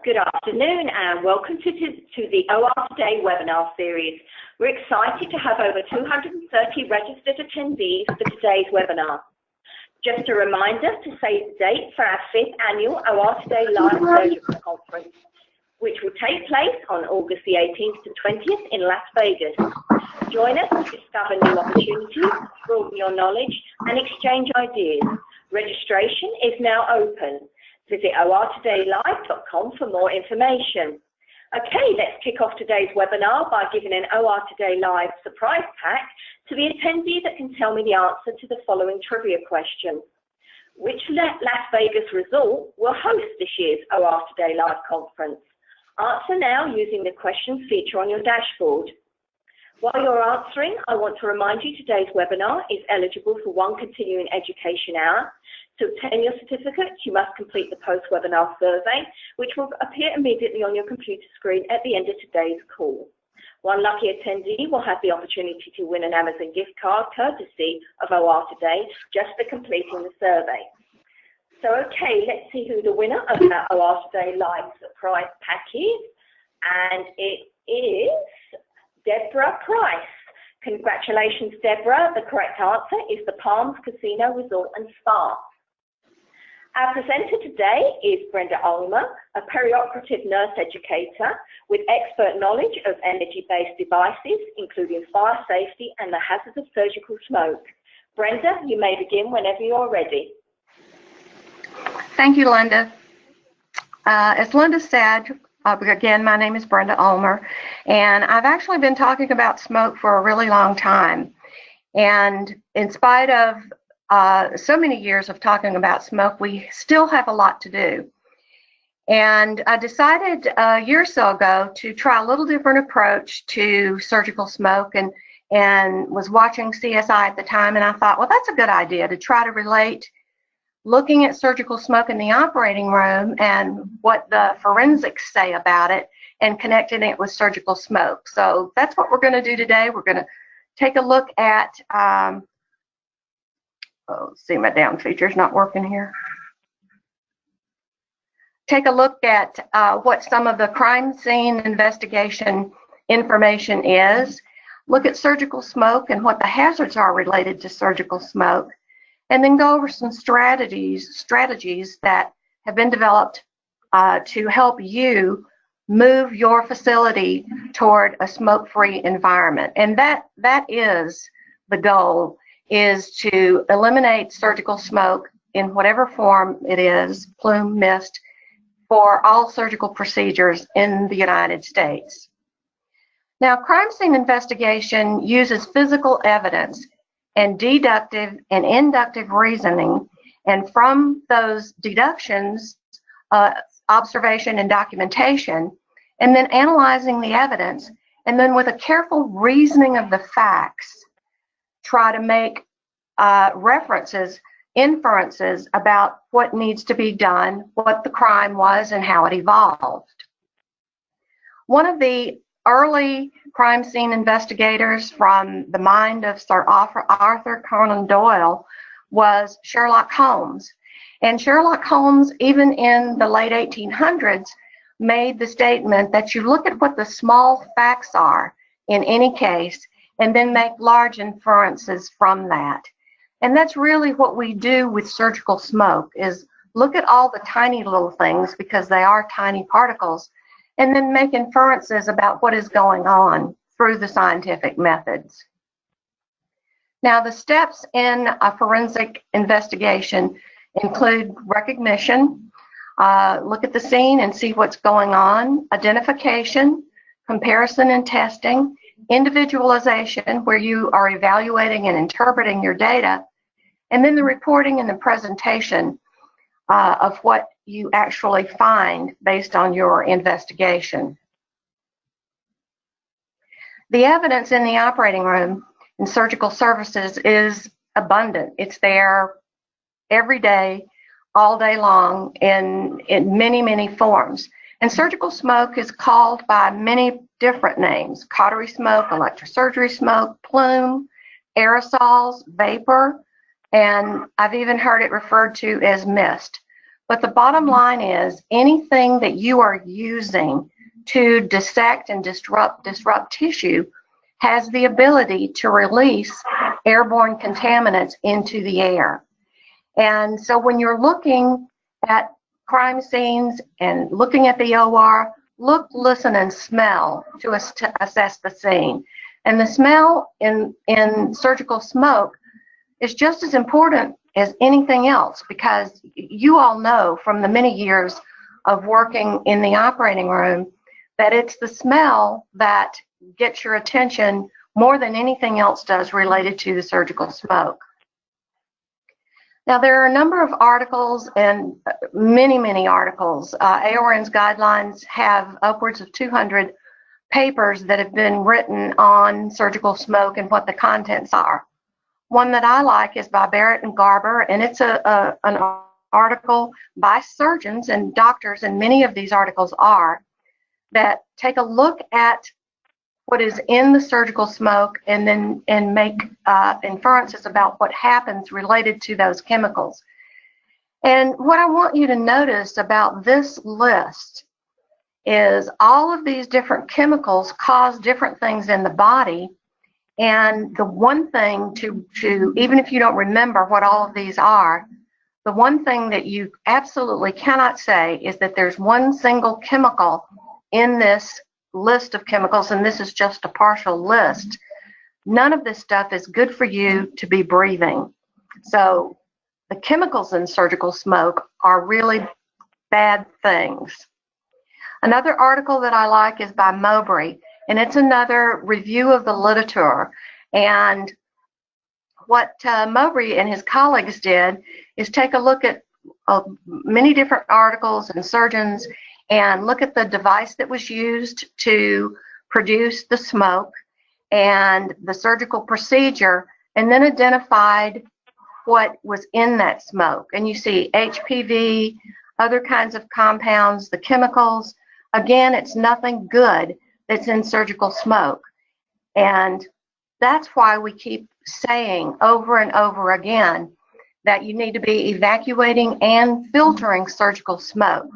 Good afternoon and welcome to the OR Today webinar series. We're excited to have over 230 registered attendees for today's webinar. Just a reminder to save the date for our 5th annual OR Today Live Surgical Conference, which will take place on August the 18th to 20th in Las Vegas. Join us to discover new opportunities, broaden your knowledge and exchange ideas. Registration is now open. Visit ortodaylive.com for more information. Okay, let's kick off today's webinar by giving an OR Today Live surprise pack to the attendee that can tell me the answer to the following trivia question. Which Las Vegas resort will host this year's OR Today Live conference? Answer now using the questions feature on your dashboard. While you're answering, I want to remind you today's webinar is eligible for one continuing education hour. To obtain your certificate, you must complete the post-webinar survey, which will appear immediately on your computer screen at the end of today's call. One lucky attendee will have the opportunity to win an Amazon gift card courtesy of OR Today just for completing the survey. So, okay, let's see who the winner of that OR Today Live surprise pack is. And it is Deborah Price. Congratulations, Deborah. The correct answer is the Palms Casino Resort and Spa. Our presenter today is Brenda Ulmer, a perioperative nurse educator with expert knowledge of energy-based devices, including fire safety and the hazards of surgical smoke. Brenda, you may begin whenever you're ready. Thank you, Linda. As Linda said, again, my name is Brenda Ulmer, and I've actually been talking about smoke for a really long time. And in spite of so many years of talking about smoke, we still have a lot to do. And I decided a year or so ago to try a little different approach to surgical smoke, and was watching CSI at the time, and I thought, well, that's a good idea to try to relate looking at surgical smoke in the operating room and what the forensics say about it and connecting it with surgical smoke. So that's what we're going to do today. We're going to take a look at let's see, my down feature's not working here. Take a look at what some of the crime scene investigation information is. Look at surgical smoke and what the hazards are related to surgical smoke. And then go over some strategies that have been developed to help you move your facility toward a smoke-free environment. And that is the goal, is to eliminate surgical smoke in whatever form it is, plume, mist, for all surgical procedures in the United States. Now, crime scene investigation uses physical evidence and deductive and inductive reasoning, and from those deductions, observation and documentation, and then analyzing the evidence, and then with a careful reasoning of the facts, try to make inferences about what needs to be done, what the crime was, and how it evolved. One of the early crime scene investigators from the mind of Sir Arthur Conan Doyle was Sherlock Holmes. And Sherlock Holmes, even in the late 1800s, made the statement that you look at what the small facts are in any case and then make large inferences from that. And that's really what we do with surgical smoke, is look at all the tiny little things, because they are tiny particles, and then make inferences about what is going on through the scientific methods. Now, the steps in a forensic investigation include recognition, look at the scene and see what's going on, identification, comparison and testing, individualization, where you are evaluating and interpreting your data, and then the reporting and the presentation of what you actually find based on your investigation. The evidence in the operating room in surgical services is abundant. It's there every day, all day long, in many, many forms. And surgical smoke is called by many different names: cautery smoke, electrosurgery smoke, plume, aerosols, vapor, and I've even heard it referred to as mist. But the bottom line is anything that you are using to dissect and disrupt tissue has the ability to release airborne contaminants into the air. And so when you're looking at crime scenes and looking at the OR, look, listen, and smell to assess the scene. And the smell in surgical smoke is just as important as anything else, because you all know from the many years of working in the operating room that it's the smell that gets your attention more than anything else does related to the surgical smoke. Now, there are a number of articles and many articles. AORN's guidelines have upwards of 200 papers that have been written on surgical smoke and what the contents are. One that I like is by Barrett and Garber, and it's an article by surgeons and doctors, and many of these articles are, that take a look at what is in the surgical smoke and make inferences about what happens related to those chemicals. And what I want you to notice about this list is all of these different chemicals cause different things in the body. And the one thing to even if you don't remember what all of these are, the one thing that you absolutely cannot say is that there's one single chemical in this list of chemicals, and this is just a partial list. None of this stuff is good for you to be breathing. So the chemicals in surgical smoke are really bad things. Another article that I like is by Mowbray, and it's another review of the literature. And what Mowbray and his colleagues did is take a look at many different articles and surgeons and look at the device that was used to produce the smoke and the surgical procedure, and then identified what was in that smoke. And you see HPV, other kinds of compounds, the chemicals. Again, it's nothing good that's in surgical smoke. And that's why we keep saying over and over again that you need to be evacuating and filtering surgical smoke.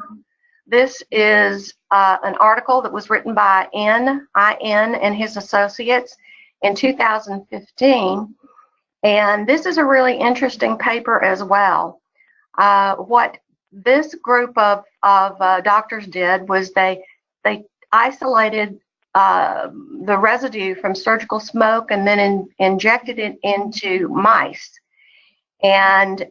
This is an article that was written by IN and his associates in 2015. And this is a really interesting paper as well. What this group of doctors did was they isolated the residue from surgical smoke and then injected it into mice. And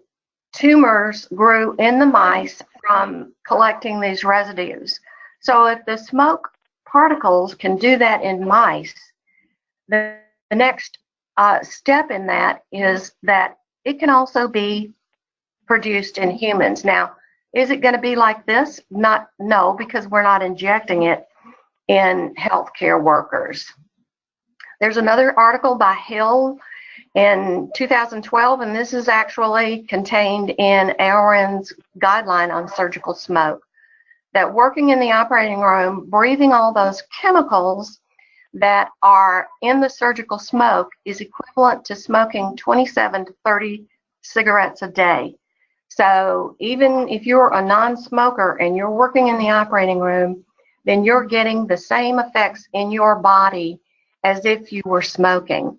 tumors grew in the mice from collecting these residues. So if the smoke particles can do that in mice, the next step in that is that it can also be produced in humans. Now, is it going to be like this? No, because we're not injecting it in healthcare workers. There's another article by Hill in 2012, and this is actually contained in AORN's guideline on surgical smoke, that working in the operating room, breathing all those chemicals that are in the surgical smoke is equivalent to smoking 27 to 30 cigarettes a day. So even if you're a non-smoker and you're working in the operating room, then you're getting the same effects in your body as if you were smoking.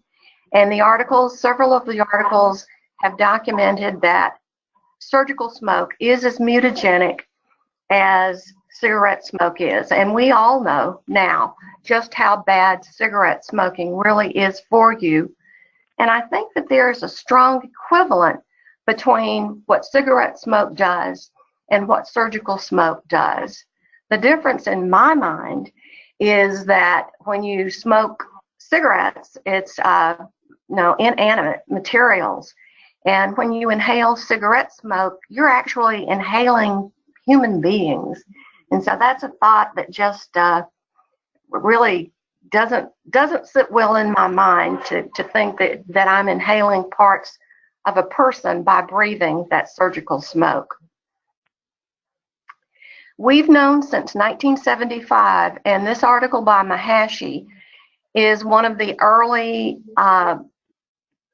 And the articles, several of the articles have documented that surgical smoke is as mutagenic as cigarette smoke is. And we all know now just how bad cigarette smoking really is for you. And I think that there is a strong equivalent between what cigarette smoke does and what surgical smoke does. The difference in my mind is that when you smoke cigarettes, it's inanimate materials. And when you inhale cigarette smoke, you're actually inhaling human beings. And so that's a thought that just really doesn't sit well in my mind to think that I'm inhaling parts of a person by breathing that surgical smoke. We've known since 1975, and this article by Mahashi is one of the early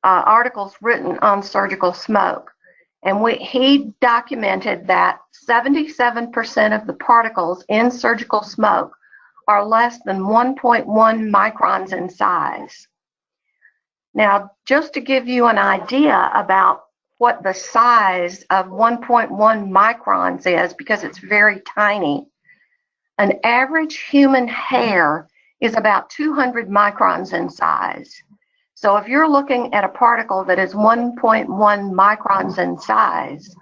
articles written on surgical smoke. And he documented that 77% of the particles in surgical smoke are less than 1.1 microns in size. Now, just to give you an idea about what the size of 1.1 microns is, because it's very tiny, an average human hair is about 200 microns in size. So if you're looking at a particle that is 1.1 microns in size,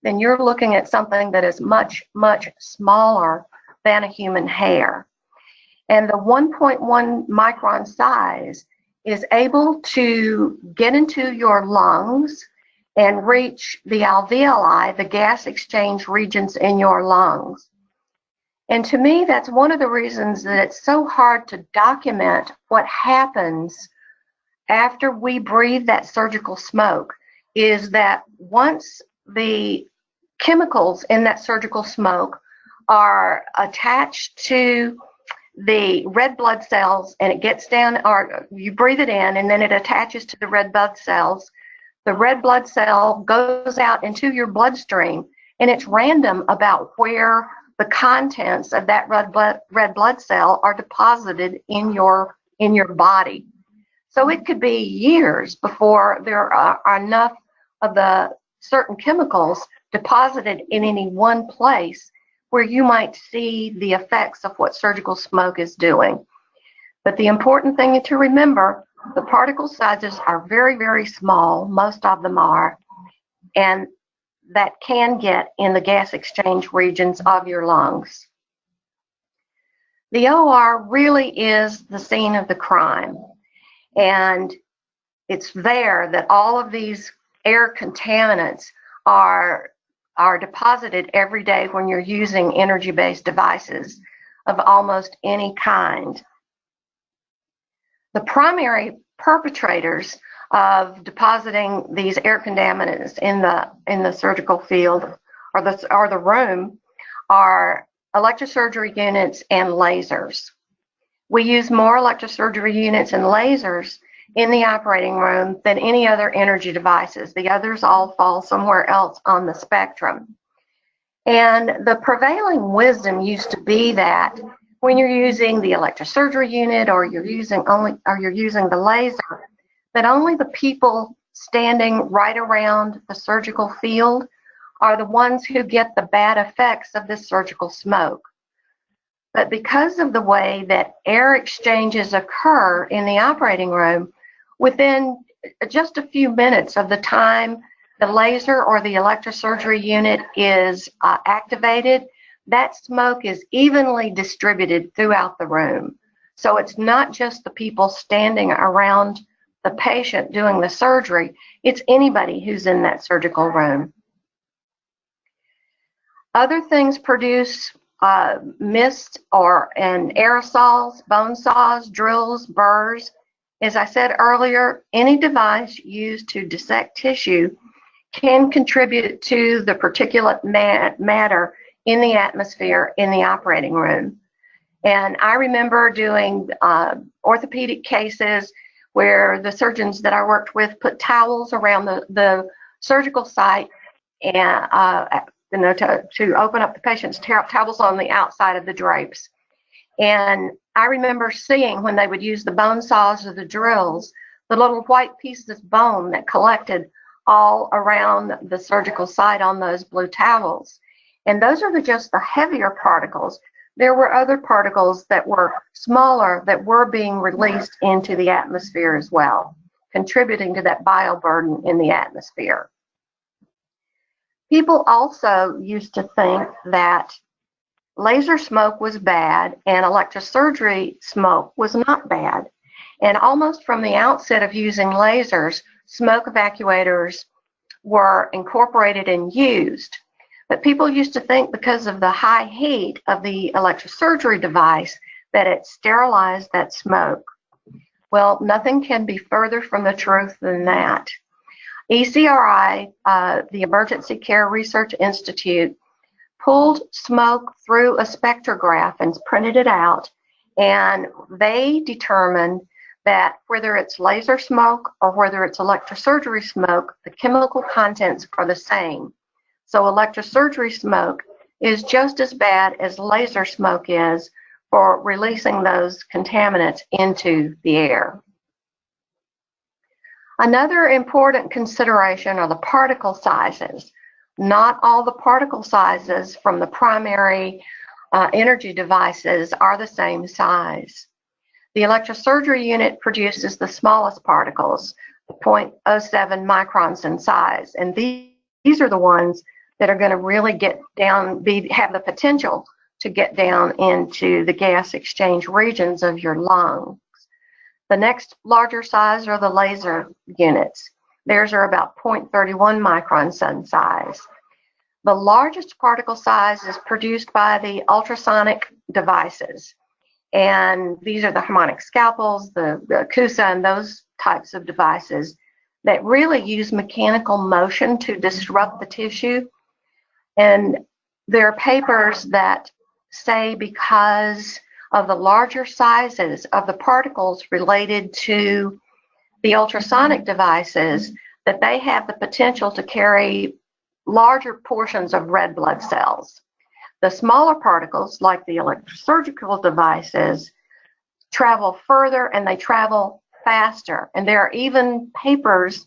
then you're looking at something that is much, much smaller than a human hair. And the 1.1 micron size is able to get into your lungs and reach the alveoli, the gas exchange regions in your lungs. And to me, that's one of the reasons that it's so hard to document what happens after we breathe that surgical smoke, is that once the chemicals in that surgical smoke are attached to the red blood cells and it gets down, or you breathe it in and then it attaches to the red blood cells, the red blood cell goes out into your bloodstream, and it's random about where the contents of that red blood cell are deposited in your body. So it could be years before there are enough of the certain chemicals deposited in any one place where you might see the effects of what surgical smoke is doing. But the important thing to remember, the particle sizes are very, very small, most of them are, and that can get in the gas exchange regions of your lungs. The OR really is the scene of the crime, and it's there that all of these air contaminants are deposited every day when you're using energy-based devices of almost any kind. The primary perpetrators of depositing these air contaminants in the surgical field or the room are electrosurgery units and lasers. We use more electrosurgery units and lasers in the operating room than any other energy devices. The others all fall somewhere else on the spectrum. And the prevailing wisdom used to be that when you're using the electrosurgery unit or you're using the laser, that only the people standing right around the surgical field are the ones who get the bad effects of this surgical smoke. But because of the way that air exchanges occur in the operating room, within just a few minutes of the time the laser or the electrosurgery unit is activated, that smoke is evenly distributed throughout the room. So it's not just the people standing around the patient doing the surgery, it's anybody who's in that surgical room. Other things produce mist and aerosols, bone saws, drills, burrs. As I said earlier, any device used to dissect tissue can contribute to the particulate matter in the atmosphere in the operating room. And I remember doing orthopedic cases where the surgeons that I worked with put towels around the surgical site and to open up the patient's towels on the outside of the drapes. And I remember seeing when they would use the bone saws or the drills, the little white pieces of bone that collected all around the surgical site on those blue towels. And those are just the heavier particles. There were other particles that were smaller that were being released into the atmosphere as well, contributing to that bioburden in the atmosphere. People also used to think that laser smoke was bad and electrosurgery smoke was not bad. And almost from the outset of using lasers, smoke evacuators were incorporated and used. But people used to think because of the high heat of the electrosurgery device that it sterilized that smoke. Well, nothing can be further from the truth than that. ECRI, the Emergency Care Research Institute, pulled smoke through a spectrograph and printed it out, and they determined that whether it's laser smoke or whether it's electrosurgery smoke, the chemical contents are the same. So electrosurgery smoke is just as bad as laser smoke is for releasing those contaminants into the air. Another important consideration are the particle sizes. Not all the particle sizes from the primary energy devices are the same size. The electrosurgery unit produces the smallest particles, 0.07 microns in size, and these are the ones that are going to really get down, have the potential to get down into the gas exchange regions of your lungs. The next larger size are the laser units. Theirs are about 0.31 microns in size. The largest particle size is produced by the ultrasonic devices. And these are the harmonic scalpels, the CUSA, and those types of devices that really use mechanical motion to disrupt the tissue. And there are papers that say because of the larger sizes of the particles related to the ultrasonic devices, that they have the potential to carry larger portions of red blood cells. The smaller particles, like the electrosurgical devices, travel further and they travel faster. And there are even papers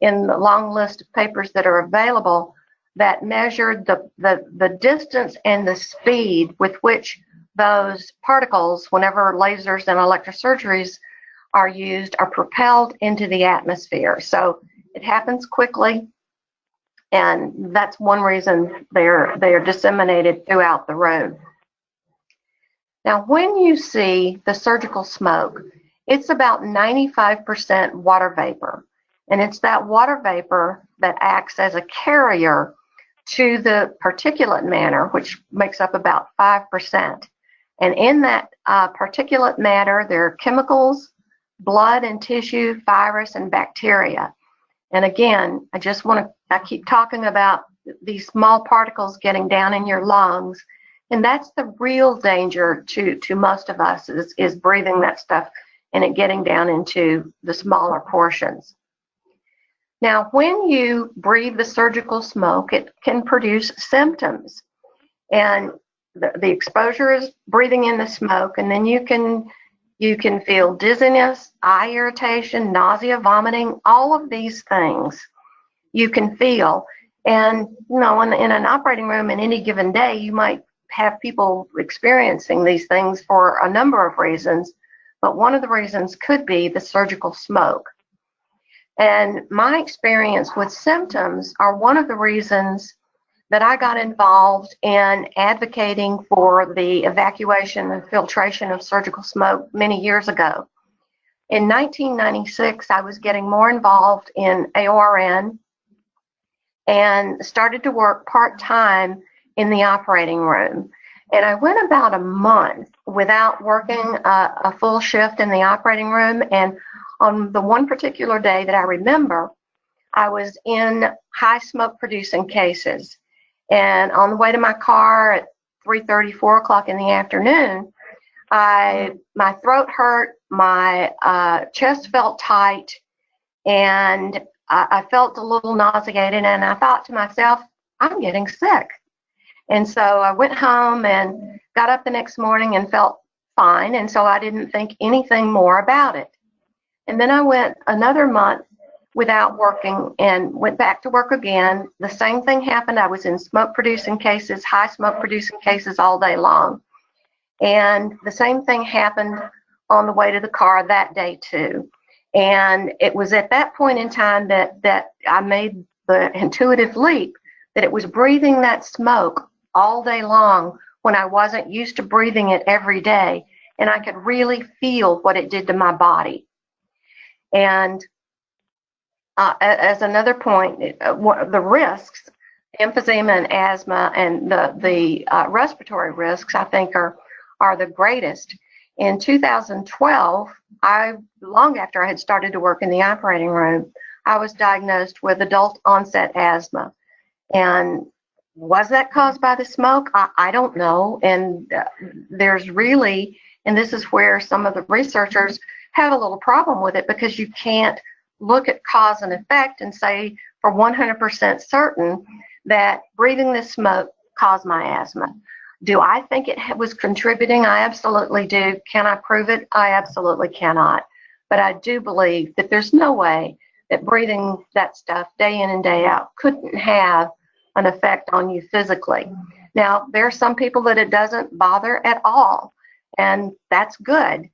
in the long list of papers that are available that measured the distance and the speed with which those particles, whenever lasers and electrosurgeries are used, are propelled into the atmosphere. So it happens quickly. And that's one reason they're disseminated throughout the room. Now, when you see the surgical smoke, it's about 95% water vapor. And it's that water vapor that acts as a carrier to the particulate matter, which makes up about 5%. And in that particulate matter, there are chemicals, blood and tissue, virus, and bacteria. And again, I keep talking about these small particles getting down in your lungs, and that's the real danger to most of us is breathing that stuff and it getting down into the smaller portions. Now, when you breathe the surgical smoke, it can produce symptoms, and the exposure is breathing in the smoke, and then you can feel dizziness, eye irritation, nausea, vomiting, all of these things you can feel. And, you know, in an operating room in any given day, you might have people experiencing these things for a number of reasons, but one of the reasons could be the surgical smoke. And my experience with symptoms are one of the reasons that I got involved in advocating for the evacuation and filtration of surgical smoke many years ago. In 1996, I was getting more involved in AORN and started to work part-time in the operating room. And I went about a month without working a full shift in the operating room. And on the one particular day that I remember, I was in high smoke producing cases. And on the way to my car at 3:30, 4 o'clock in the afternoon, my throat hurt, my chest felt tight, and I felt a little nauseated, and I thought to myself, I'm getting sick. And so I went home and got up the next morning and felt fine, and so I didn't think anything more about it. And then I went another month without working and went back to work again. The same thing happened. I was in smoke producing cases, high smoke producing cases all day long. And the same thing happened on the way to the car that day too. And it was at that point in time that I made the intuitive leap that it was breathing that smoke all day long when I wasn't used to breathing it every day. And I could really feel what it did to my body. And as another point, the risks, emphysema and asthma and the respiratory risks, I think are the greatest. In 2012, long after I had started to work in the operating room, I was diagnosed with adult onset asthma. And was that caused by the smoke? I don't know. And there's really, and this is where some of the researchers have a little problem with it because you can't look at cause and effect and say for 100% certain that breathing this smoke caused my asthma. Do I think it was contributing? I absolutely do. Can I prove it? I absolutely cannot. But I do believe that there's no way that breathing that stuff day in and day out couldn't have an effect on you physically. Now, there are some people that it doesn't bother at all, and that's good.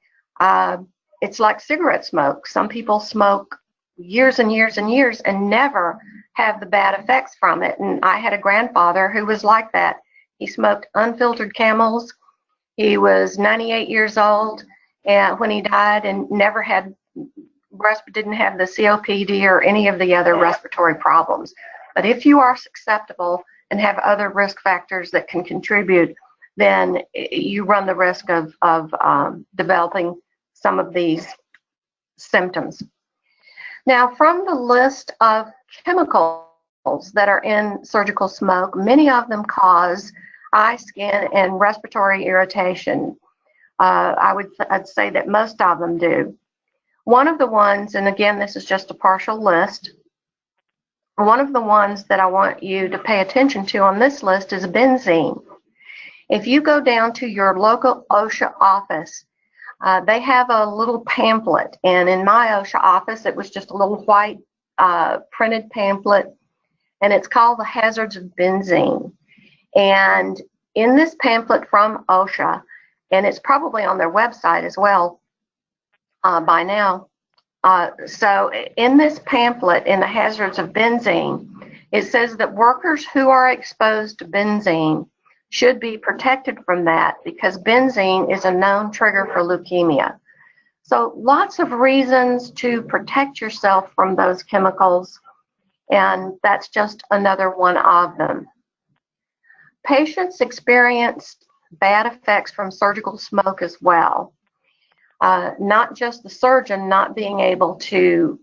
It's like cigarette smoke. Some people smoke years and years and years and never have the bad effects from it. And I had a grandfather who was like that. He smoked unfiltered Camels. He was 98 years old and when he died, and never had, didn't have the COPD or any of the other respiratory problems. But if you are susceptible and have other risk factors that can contribute, then you run the risk of developing some of these symptoms. Now, from the list of chemicals that are in surgical smoke, many of them cause eye, skin, and respiratory irritation. I'd say that most of them do. One of the ones, and again, this is just a partial list, one of the ones that I want you to pay attention to on this list is benzene. If you go down to your local OSHA office, they have a little pamphlet, and in my OSHA office, it was just a little white printed pamphlet, and it's called The Hazards of Benzene. And in this pamphlet from OSHA, and it's probably on their website as well by now, so in this pamphlet, in The Hazards of Benzene, it says that workers who are exposed to benzene should be protected from that because benzene is a known trigger for leukemia. So lots of reasons to protect yourself from those chemicals, and that's just another one of them. Patients experience bad effects from surgical smoke as well. Not just the surgeon not being able to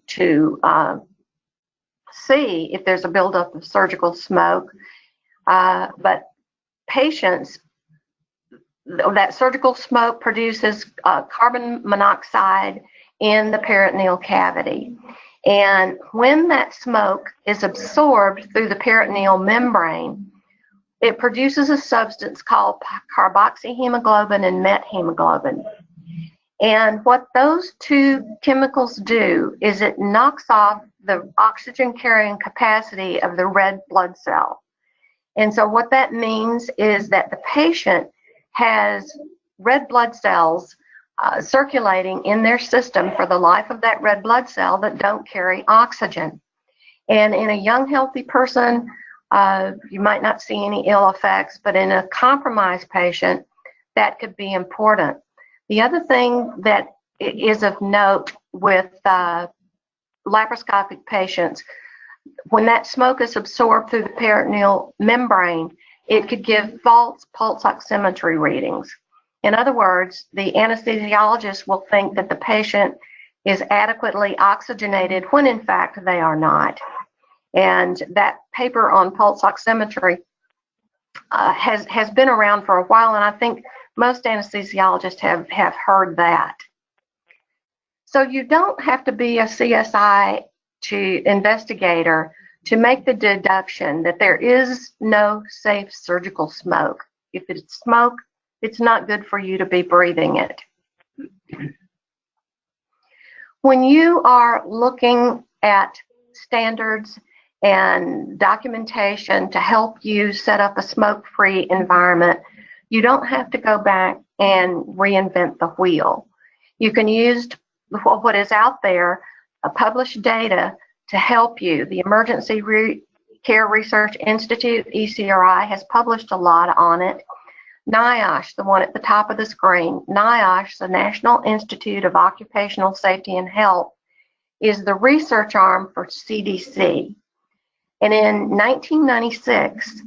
see if there's a buildup of surgical smoke, but patients, that surgical smoke produces carbon monoxide in the peritoneal cavity. And when that smoke is absorbed through the peritoneal membrane, it produces a substance called carboxyhemoglobin and methemoglobin. And what those two chemicals do is it knocks off the oxygen carrying capacity of the red blood cell. And so what that means is that the patient has red blood cells circulating in their system for the life of that red blood cell that don't carry oxygen. And in a young, healthy person, you might not see any ill effects, but in a compromised patient, that could be important. The other thing that is of note with laparoscopic patients, when that smoke is absorbed through the peritoneal membrane, it could give false pulse oximetry readings. In other words, the anesthesiologist will think that the patient is adequately oxygenated when in fact they are not. And that paper on pulse oximetry has been around for a while, and I think most anesthesiologists have heard that. So you don't have to be a CSI investigator to make the deduction that there is no safe surgical smoke. If it's smoke, it's not good for you to be breathing it. When you are looking at standards and documentation to help you set up a smoke-free environment, you don't have to go back and reinvent the wheel. You can use what is out there, published data to help you. The Emergency Care Research Institute, ECRI, has published a lot on it. NIOSH, the one at the top of the screen, NIOSH, the National Institute of Occupational Safety and Health, is the research arm for CDC. And in 1996,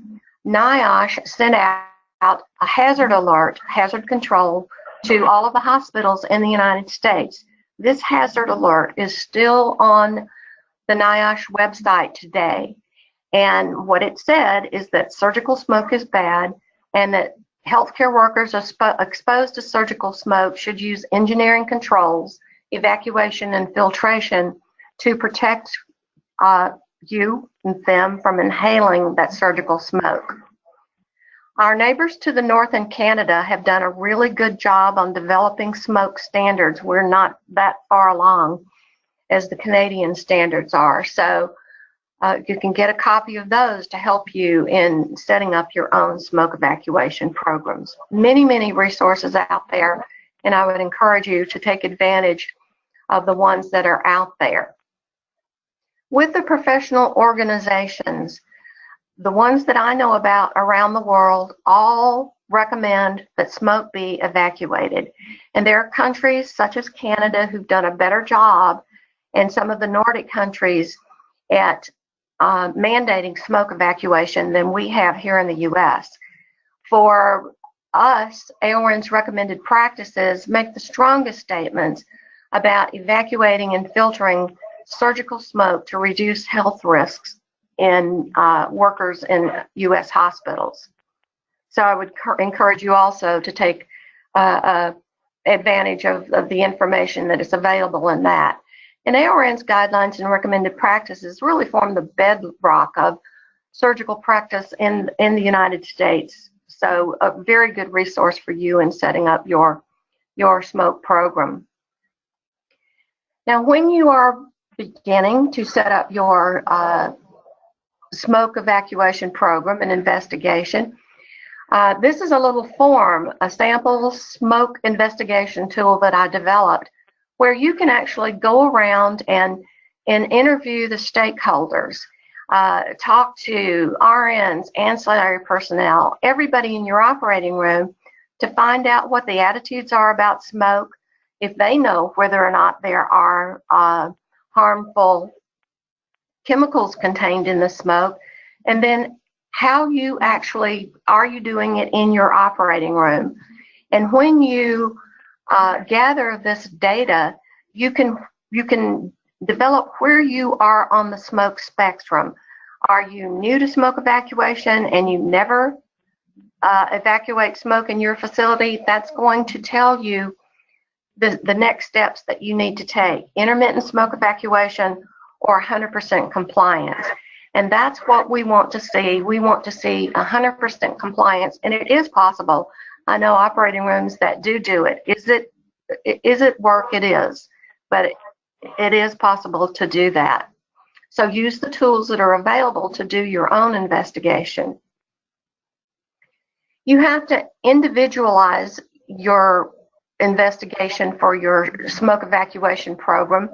NIOSH sent out a hazard alert, hazard control, to all of the hospitals in the United States. This hazard alert is still on the NIOSH website today. And what it said is that surgical smoke is bad and that healthcare workers exposed to surgical smoke should use engineering controls evacuation and filtration to protect you and them from inhaling that surgical smoke. Our neighbors to the north in Canada have done a really good job on developing smoke standards. We're not that far along as the Canadian standards are. So you can get a copy of those to help you in setting up your own smoke evacuation programs. Many, many resources out there, and I would encourage you to take advantage of the ones that are out there. With the professional organizations, the ones that I know about around the world all recommend that smoke be evacuated. And there are countries such as Canada who've done a better job, and some of the Nordic countries at mandating smoke evacuation than we have here in the U.S. For us, AORN's recommended practices make the strongest statements about evacuating and filtering surgical smoke to reduce health risks in workers in U.S. hospitals. So I would encourage you also to take advantage of the information that is available in that. And AORN's guidelines and recommended practices really form the bedrock of surgical practice in the United States. So a very good resource for you in setting up your smoke program. Now, when you are beginning to set up your smoke evacuation program and investigation, this is a little form, a sample smoke investigation tool that I developed, where you can actually go around and interview the stakeholders, talk to RNs, ancillary personnel, everybody in your operating room to find out what the attitudes are about smoke, if they know whether or not there are harmful chemicals contained in the smoke, and then how you actually are you doing it in your operating room. And when you gather this data, you can develop where you are on the smoke spectrum. Are you new to smoke evacuation and you never evacuate smoke in your facility? That's going to tell you the next steps that you need to take: intermittent smoke evacuation or 100% compliance. And that's what we want to see. We want to see 100% compliance, and it is possible. I know operating rooms that do it. Is it work? It is, but it is possible to do that. So use the tools that are available to do your own investigation. You have to individualize your investigation for your smoke evacuation program,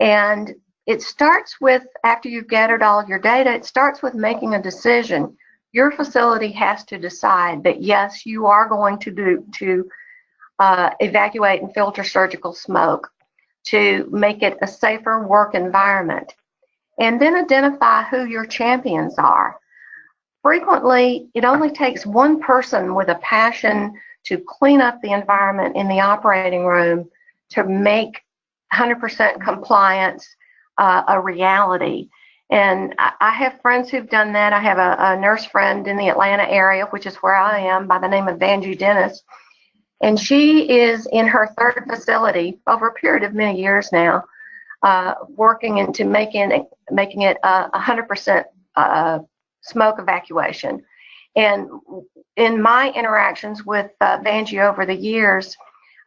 and it starts with, after you've gathered all your data, it starts with making a decision. Your facility has to decide that yes, you are going to evacuate and filter surgical smoke to make it a safer work environment, and then identify who your champions are. Frequently, it only takes one person with a passion to clean up the environment in the operating room to make 100% compliance a reality. And I have friends who've done that. I have a nurse friend in the Atlanta area, which is where I am, by the name of Vanjie Dennis. And she is in her third facility over a period of many years now, working into making it 100% smoke evacuation. And in my interactions with Vanjie over the years,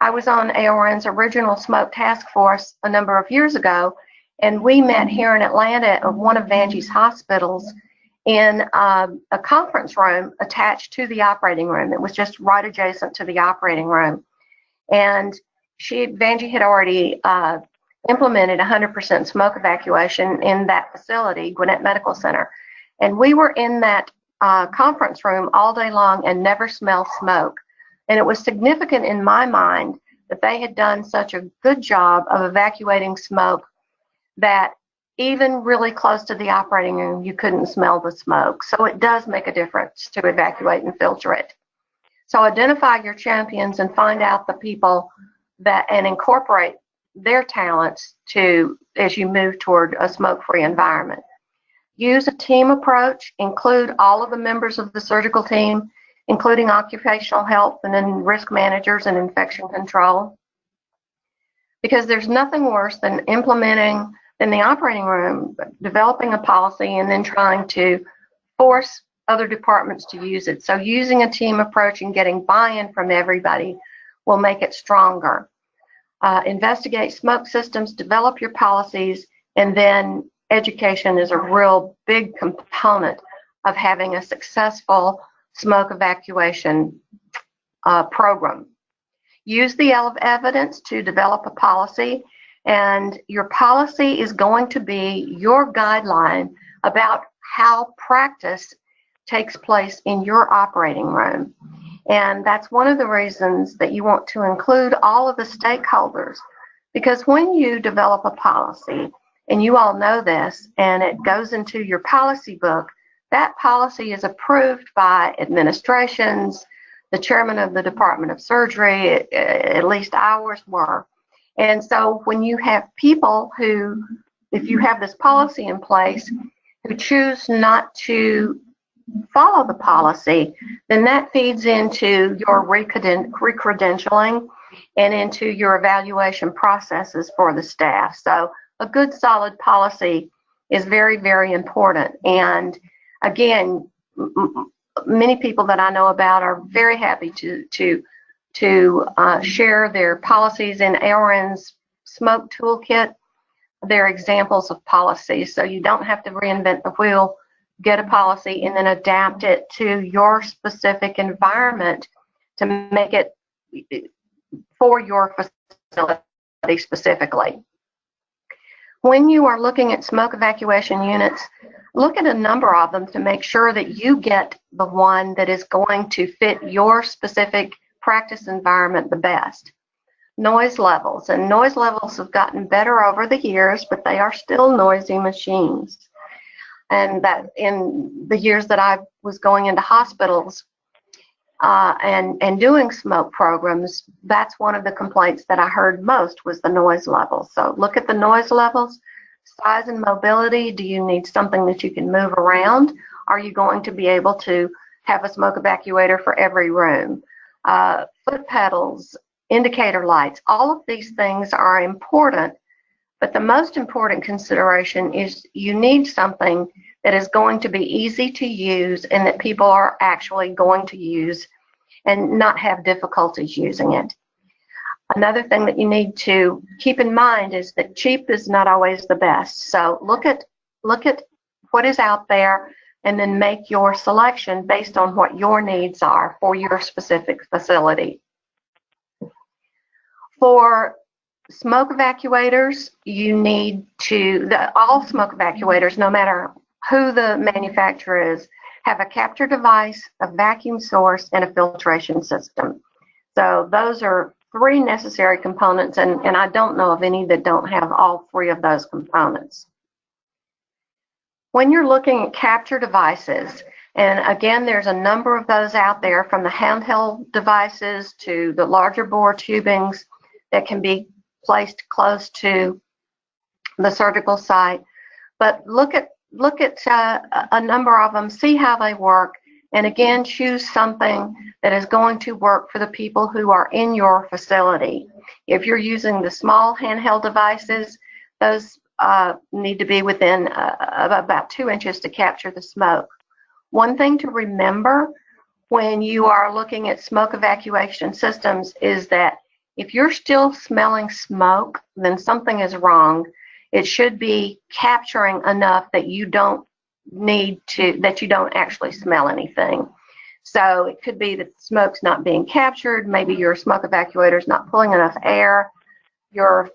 I was on AORN's original smoke task force a number of years ago, and we met here in Atlanta at one of Vanjie's hospitals in a conference room attached to the operating room. It was just right adjacent to the operating room. And Vanjie had already implemented 100% smoke evacuation in that facility, Gwinnett Medical Center. And we were in that conference room all day long and never smelled smoke. And it was significant in my mind that they had done such a good job of evacuating smoke that even really close to the operating room, you couldn't smell the smoke. So it does make a difference to evacuate and filter it. So identify your champions and find out the people and incorporate their talents as you move toward a smoke-free environment. Use a team approach. Include all of the members of the surgical team, including occupational health and then risk managers and infection control. because there's nothing worse than implementing in the operating room, developing a policy and then trying to force other departments to use it. So using a team approach and getting buy-in from everybody will make it stronger. Investigate smoke systems, develop your policies, and then education is a real big component of having a successful smoke evacuation program. Use the evidence to develop a policy, and your policy is going to be your guideline about how practice takes place in your operating room. And that's one of the reasons that you want to include all of the stakeholders, because when you develop a policy, and you all know this, and it goes into your policy book, that policy is approved by administrations, the chairman of the Department of Surgery, at least ours were. And so when you have people who, if you have this policy in place, who choose not to follow the policy, then that feeds into your recredentialing and into your evaluation processes for the staff. So a good solid policy is very, very important. And again, many people that I know about are very happy to share their policies in ARN's smoke toolkit. They're examples of policies, so you don't have to reinvent the wheel. Get a policy and then adapt it to your specific environment to make it for your facility specifically. When you are looking at smoke evacuation units, look at a number of them to make sure that you get the one that is going to fit your specific practice environment the best. Noise levels, and noise levels have gotten better over the years, but they are still noisy machines. And that in the years that I was going into hospitals and doing smoke programs, that's one of the complaints that I heard most was the noise levels. So look at the noise levels, size and mobility. Do you need something that you can move around? Are you going to be able to have a smoke evacuator for every room? Foot pedals, indicator lights, all of these things are important. But the most important consideration is you need something that is going to be easy to use and that people are actually going to use and not have difficulties using it. Another thing that you need to keep in mind is that cheap is not always the best. So look at what is out there and then make your selection based on what your needs are for your specific facility. For smoke evacuators, you need to, all smoke evacuators, no matter who the manufacturer is, have a capture device, a vacuum source, and a filtration system. So those are three necessary components, and I don't know of any that don't have all three of those components. When you're looking at capture devices, and again, there's a number of those out there, from the handheld devices to the larger bore tubings that can be placed close to the surgical site. But look at a number of them, see how they work, and again, choose something that is going to work for the people who are in your facility. If you're using the small handheld devices, those need to be within about 2 inches to capture the smoke. One thing to remember when you are looking at smoke evacuation systems is that if you're still smelling smoke, then something is wrong. It should be capturing enough that you don't actually smell anything. So it could be that smoke's not being captured, maybe your smoke evacuator is not pulling enough air, your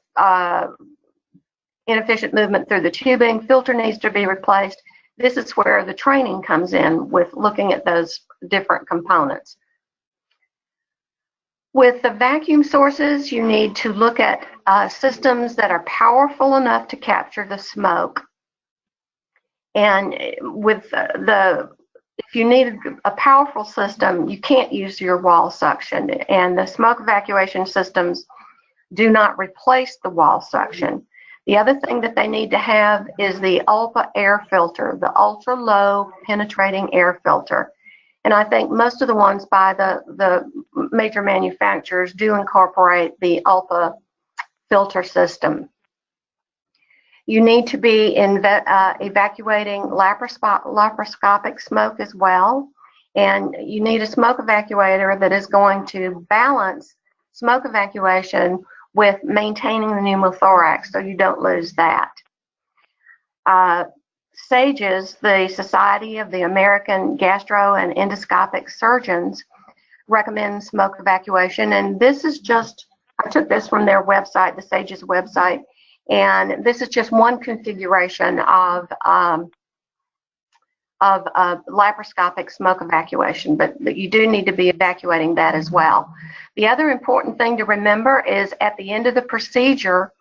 inefficient movement through the tubing, filter needs to be replaced. This is where the training comes in with looking at those different components. With the vacuum sources, you need to look at systems that are powerful enough to capture the smoke. And with if you need a powerful system, you can't use your wall suction. And the smoke evacuation systems do not replace the wall suction. The other thing that they need to have is the ULPA air filter, the ultra low penetrating air filter. And I think most of the ones by the major manufacturers do incorporate the ULPA filter system. You need to be evacuating laparoscopic smoke as well, and you need a smoke evacuator that is going to balance smoke evacuation with maintaining the pneumothorax so you don't lose that. SAGES, the Society of the American Gastro and Endoscopic Surgeons, recommends smoke evacuation, and this is just, I took this from their website, the SAGES website, and this is just one configuration of laparoscopic smoke evacuation, but you do need to be evacuating that as well. The other important thing to remember is at the end of the procedure,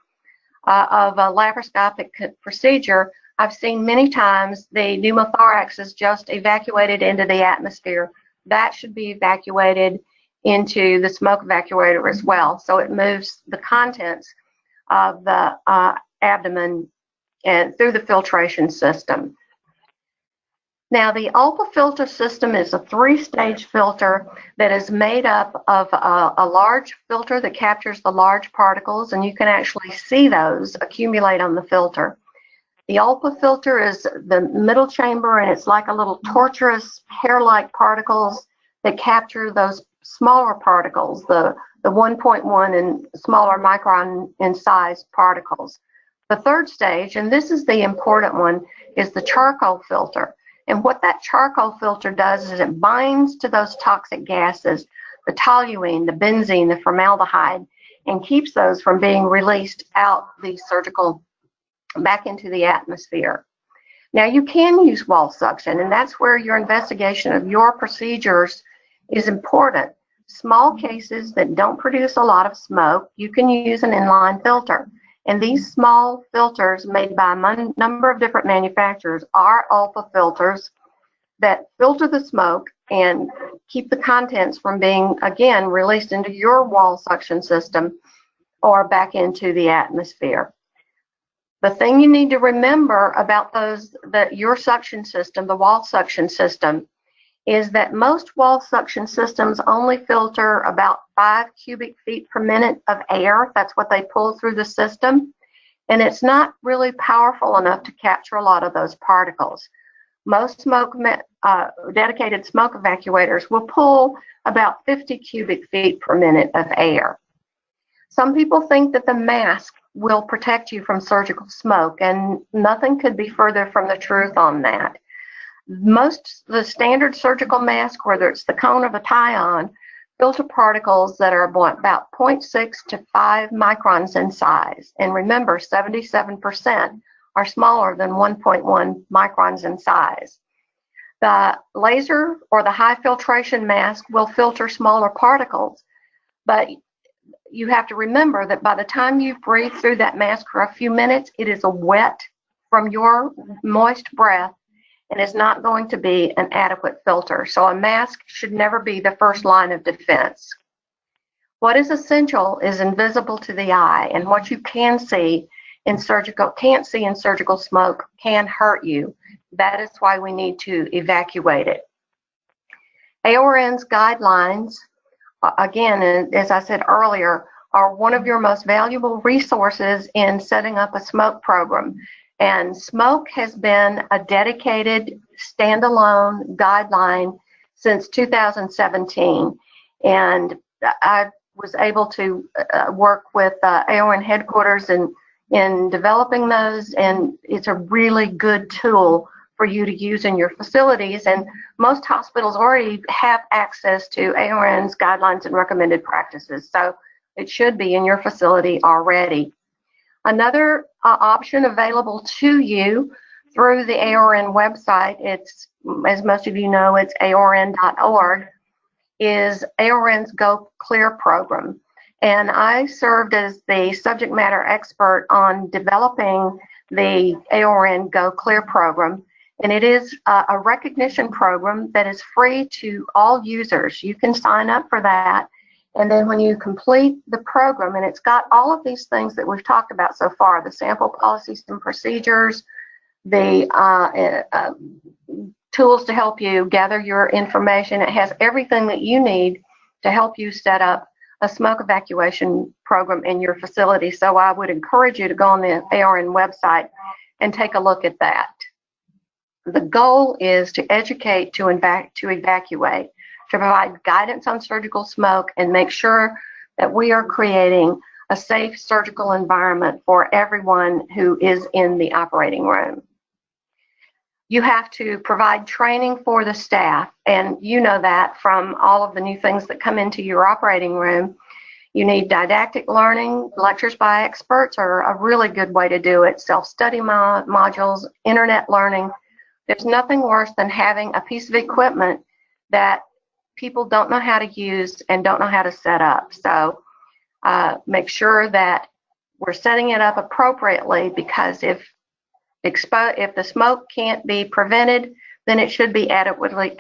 of a laparoscopic procedure, I've seen many times the pneumothorax is just evacuated into the atmosphere. That should be evacuated into the smoke evacuator as well, so it moves the contents of the abdomen and through the filtration system. Now, the ULPA filter system is a 3-stage filter that is made up of a large filter that captures the large particles, and you can actually see those accumulate on the filter. The ULPA filter is the middle chamber, and it's like a little tortuous hair-like particles that capture those smaller particles, the 1.1 and smaller micron in size particles. The third stage, and this is the important one, is the charcoal filter. And what that charcoal filter does is it binds to those toxic gases, the toluene, the benzene, the formaldehyde, and keeps those from being released out the surgical, back into the atmosphere. Now, you can use wall suction, and that's where your investigation of your procedures is important. Small cases that don't produce a lot of smoke, you can use an inline filter. And these small filters made by a number of different manufacturers are ULPA filters that filter the smoke and keep the contents from being, again, released into your wall suction system or back into the atmosphere. The thing you need to remember about your suction system, the wall suction system, is that most wall suction systems only filter about 5 cubic feet per minute of air. That's what they pull through the system. And it's not really powerful enough to capture a lot of those particles. Most dedicated smoke evacuators will pull about 50 cubic feet per minute of air. Some people think that the mask will protect you from surgical smoke, and nothing could be further from the truth on that. The standard surgical mask, whether it's the cone or the tie-on, filter particles that are about 0.6 to 5 microns in size. And remember, 77% are smaller than 1.1 microns in size. The laser or the high filtration mask will filter smaller particles, but you have to remember that by the time you've breathed through that mask for a few minutes, it is a wet from your moist breath, and is not going to be an adequate filter. So a mask should never be the first line of defense. What is essential is invisible to the eye, and what you can't see in surgical smoke can hurt you. That is why we need to evacuate it. AORN's guidelines, again, as I said earlier, are one of your most valuable resources in setting up a smoke program. And smoke has been a dedicated standalone guideline since 2017. And I was able to work with AORN headquarters in developing those, and it's a really good tool for you to use in your facilities. And most hospitals already have access to AORN's guidelines and recommended practices, so it should be in your facility already. Another option available to you through the AORN website, it's, as most of you know, it's aorn.org, is AORN's Go Clear program. And I served as the subject matter expert on developing the AORN Go Clear program. And it is a recognition program that is free to all users. You can sign up for that. And then when you complete the program, and it's got all of these things that we've talked about so far, the sample policies and procedures, the tools to help you gather your information. It has everything that you need to help you set up a smoke evacuation program in your facility. So I would encourage you to go on the ARN website and take a look at that. The goal is to educate, to evacuate, to provide guidance on surgical smoke, and make sure that we are creating a safe surgical environment for everyone who is in the operating room. You have to provide training for the staff, and you know that from all of the new things that come into your operating room. You need didactic learning. Lectures by experts are a really good way to do it. Self-study modules, internet learning. There's nothing worse than having a piece of equipment that people don't know how to use and don't know how to set up. So make sure that we're setting it up appropriately, because if the smoke can't be prevented, then it should be adequately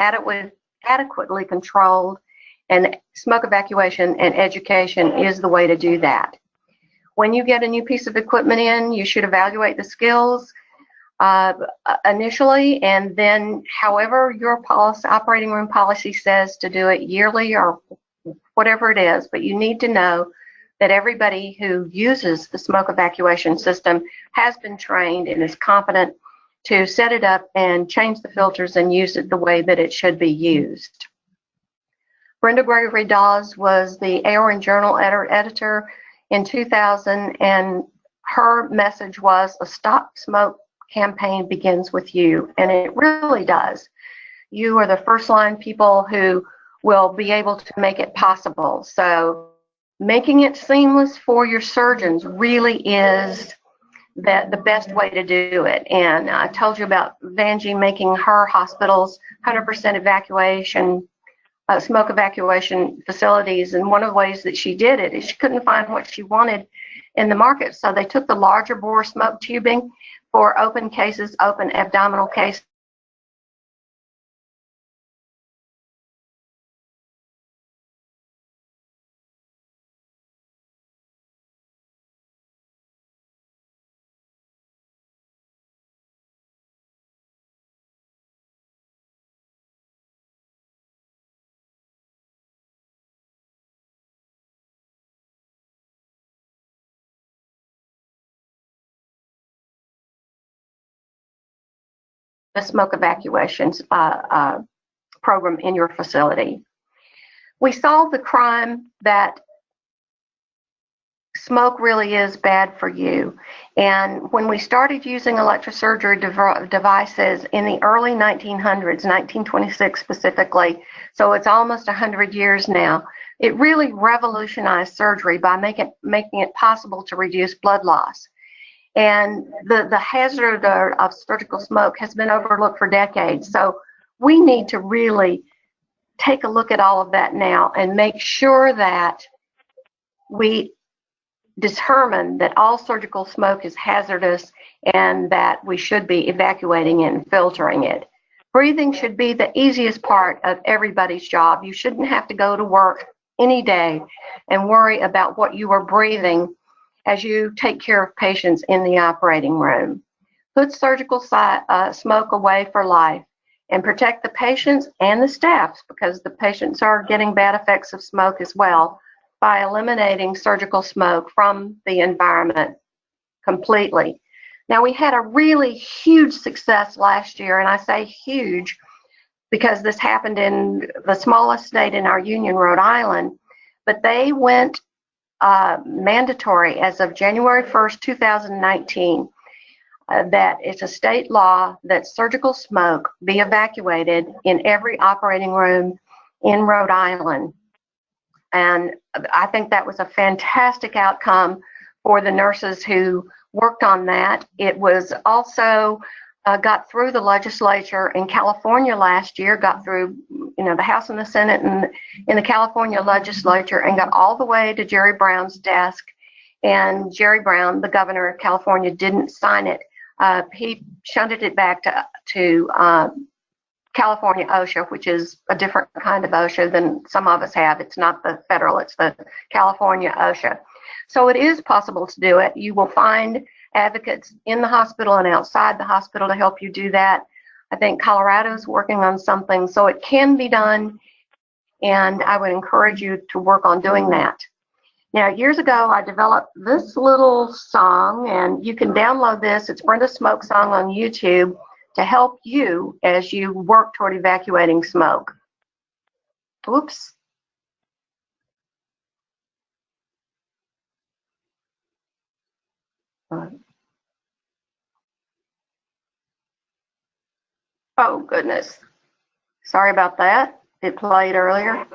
controlled, and smoke evacuation and education is the way to do that. When you get a new piece of equipment in, you should evaluate the skills initially, and then however your operating room policy says to do it, yearly or whatever it is, but you need to know that everybody who uses the smoke evacuation system has been trained and is competent to set it up and change the filters and use it the way that it should be used. Brenda Gregory Dawes was the ARN Journal editor in 2000, and her message was a Stop Smoke campaign begins with you, and it really does. You are the first line people who will be able to make it possible. So making it seamless for your surgeons really is the best way to do it. And I told you about Vanjie making her hospitals 100% evacuation, smoke evacuation facilities, and one of the ways that she did it is she couldn't find what she wanted in the market, so they took the larger bore smoke tubing for open cases, open abdominal cases. The smoke evacuations program in your facility. We solved the crime that smoke really is bad for you. And when we started using electrosurgery devices in the early 1900s, 1926 specifically, so it's almost 100 years now, it really revolutionized surgery by making it possible to reduce blood loss. And the hazard of surgical smoke has been overlooked for decades. So we need to really take a look at all of that now and make sure that we determine that all surgical smoke is hazardous and that we should be evacuating it and filtering it. Breathing should be the easiest part of everybody's job. You shouldn't have to go to work any day and worry about what you are breathing as you take care of patients in the operating room. Put surgical smoke away for life and protect the patients and the staff, because the patients are getting bad effects of smoke as well, by eliminating surgical smoke from the environment completely. Now, we had a really huge success last year, and I say huge because this happened in the smallest state in our union, Rhode Island, but they went mandatory as of January 1st, 2019, that it's a state law that surgical smoke be evacuated in every operating room in Rhode Island. And I think that was a fantastic outcome for the nurses who worked on that. It was also got through the legislature in California last year, got through the House and the Senate and in the California legislature, and got all the way to Jerry Brown's desk. And Jerry Brown, the governor of California, didn't sign it. He shunted it back to California OSHA, which is a different kind of OSHA than some of us have. It's not the federal, it's the California OSHA. So it is possible to do it. You will find advocates in the hospital and outside the hospital to help you do that. I think Colorado is working on something, so it can be done, and I would encourage you to work on doing that. Now, years ago, I developed this little song, and you can download this. It's Brenda's Smoke Song on YouTube to help you as you work toward evacuating smoke. Whoops. Oh, goodness. Sorry about that. It played earlier.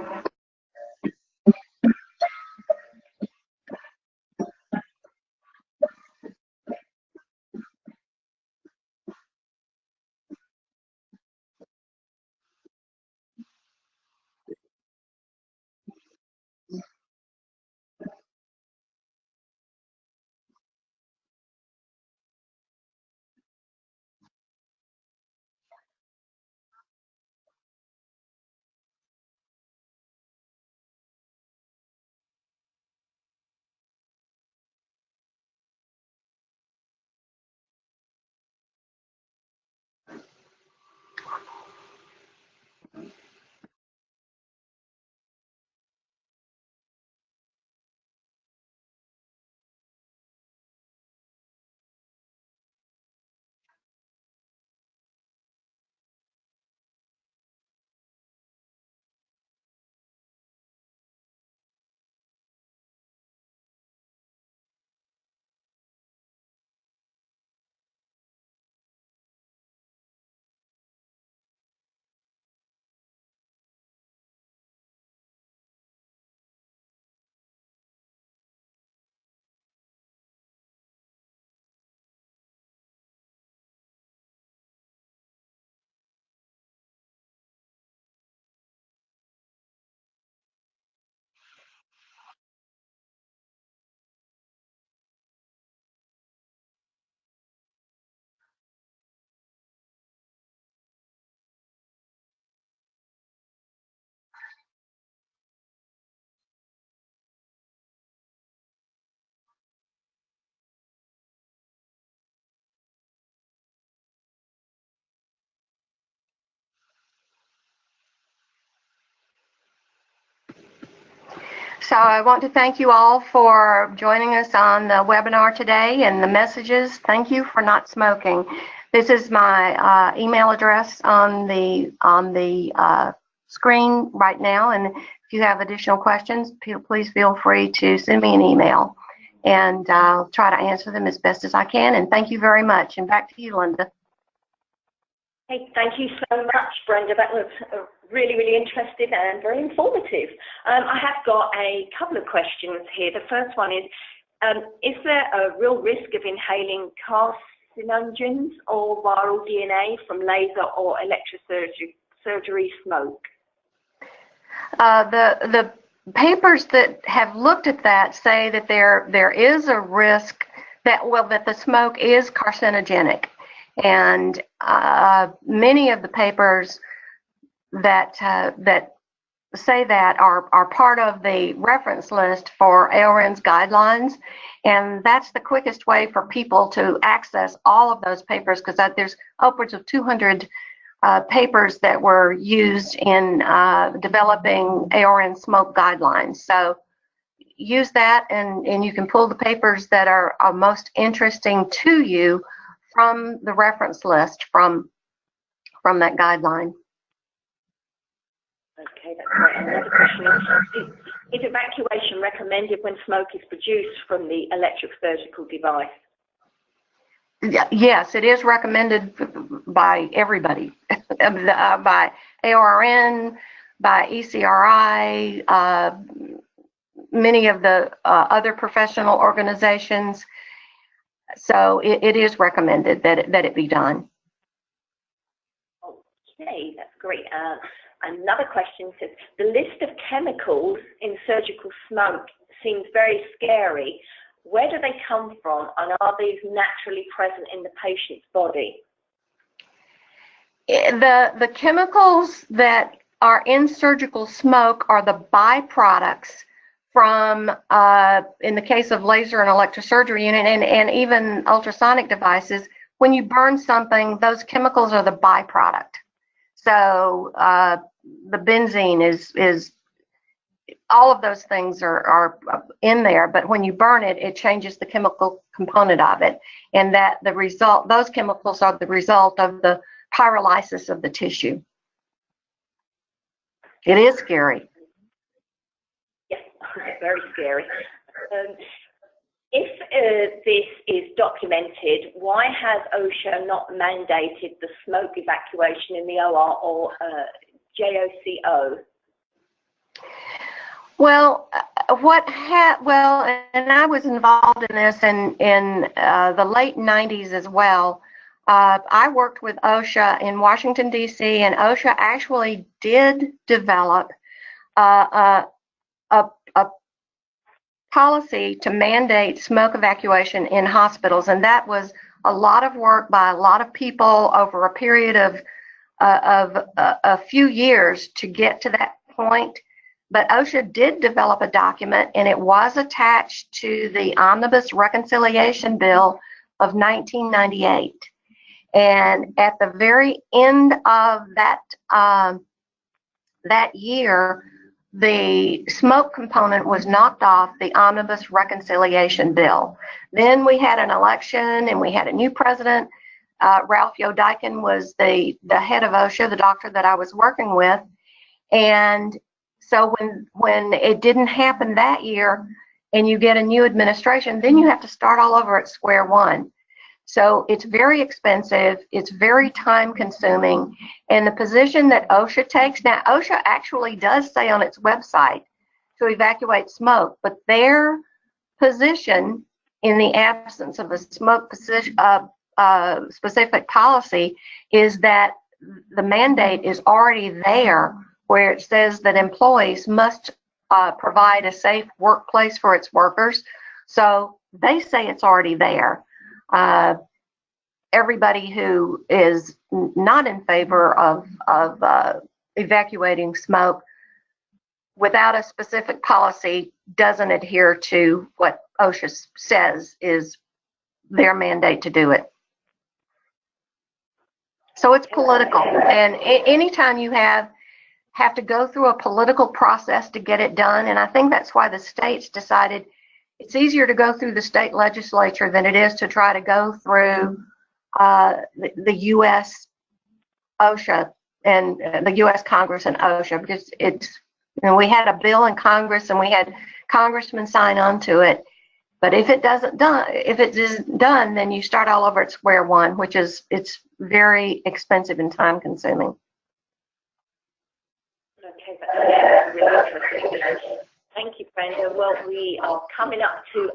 So I want to thank you all for joining us on the webinar today and the messages. Thank you for not smoking. This is my email address on the screen right now, and if you have additional questions, please feel free to send me an email, and I'll try to answer them as best as I can. And thank you very much. And back to you, Linda. Hey, thank you so much, Brenda. That was really, really interesting and very informative. I have got a couple of questions here. The first one is there a real risk of inhaling carcinogens or viral DNA from laser or electrosurgery smoke? The papers that have looked at that say that there is a risk that the smoke is carcinogenic. And many of the papers that say that are part of the reference list for AORN's guidelines, and that's the quickest way for people to access all of those papers, because there's upwards of 200 papers that were used in developing AORN smoke guidelines. So use that, and you can pull the papers that are most interesting to you from the reference list from that guideline. Okay, that's great. Another question is evacuation recommended when smoke is produced from the electrosurgical device? Yes, it is recommended by everybody, by AORN, by ECRI, many of the other professional organizations. So it is recommended that it be done. Okay, that's great. Another question says, the list of chemicals in surgical smoke seems very scary. Where do they come from, and are these naturally present in the patient's body? The chemicals that are in surgical smoke are the byproducts from, in the case of laser and electrosurgery unit and even ultrasonic devices, when you burn something, those chemicals are the byproduct. So the benzene is all of those things are in there, but when you burn it, it changes the chemical component of it, and that the result, those chemicals are the result of the pyrolysis of the tissue. It is scary. Yes, very scary. If this is documented, why has OSHA not mandated the smoke evacuation in the OR or JOCO? Well, and I was involved in this in the late 90s as well. I worked with OSHA in Washington, D.C., and OSHA actually did develop a policy to mandate smoke evacuation in hospitals, and that was a lot of work by a lot of people over a period of a few years to get to that point. But OSHA did develop a document, and it was attached to the Omnibus Reconciliation Bill of 1998. And at the very end of that year, the smoke component was knocked off the Omnibus Reconciliation Bill. Then we had an election, and we had a new president. Ralph Yodaikin was the head of OSHA, the doctor that I was working with. And so when it didn't happen that year and you get a new administration, then you have to start all over at square one. So it's very expensive, it's very time consuming, and the position that OSHA takes, now OSHA actually does say on its website to evacuate smoke, but their position in the absence of a smoke specific policy is that the mandate is already there, where it says that employees must provide a safe workplace for its workers. So they say it's already there. Everybody who is not in favor of evacuating smoke without a specific policy doesn't adhere to what OSHA says is their mandate to do it. So it's political, and anytime you have to go through a political process to get it done, and I think that's why the states decided it's easier to go through the state legislature than it is to try to go through the U.S. OSHA and the U.S. Congress and OSHA, because it's, we had a bill in Congress and we had congressmen sign on to it. But if it isn't done, then you start all over at square one, which is, it's very expensive and time consuming. Okay, that's really interesting. Thank you, Brenda. Well, we are coming up to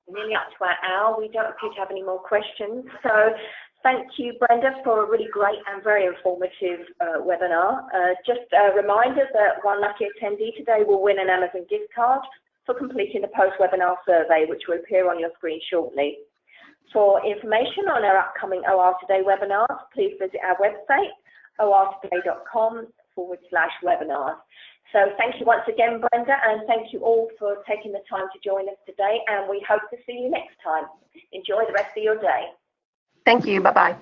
nearly up to our hour. We don't appear to have any more questions. So thank you, Brenda, for a really great and very informative webinar. Just a reminder that one lucky attendee today will win an Amazon gift card for completing the post-webinar survey, which will appear on your screen shortly. For information on our upcoming OR Today webinars, please visit our website, ortoday.com/webinars. So thank you once again, Brenda, and thank you all for taking the time to join us today, and we hope to see you next time. Enjoy the rest of your day. Thank you. Bye-bye.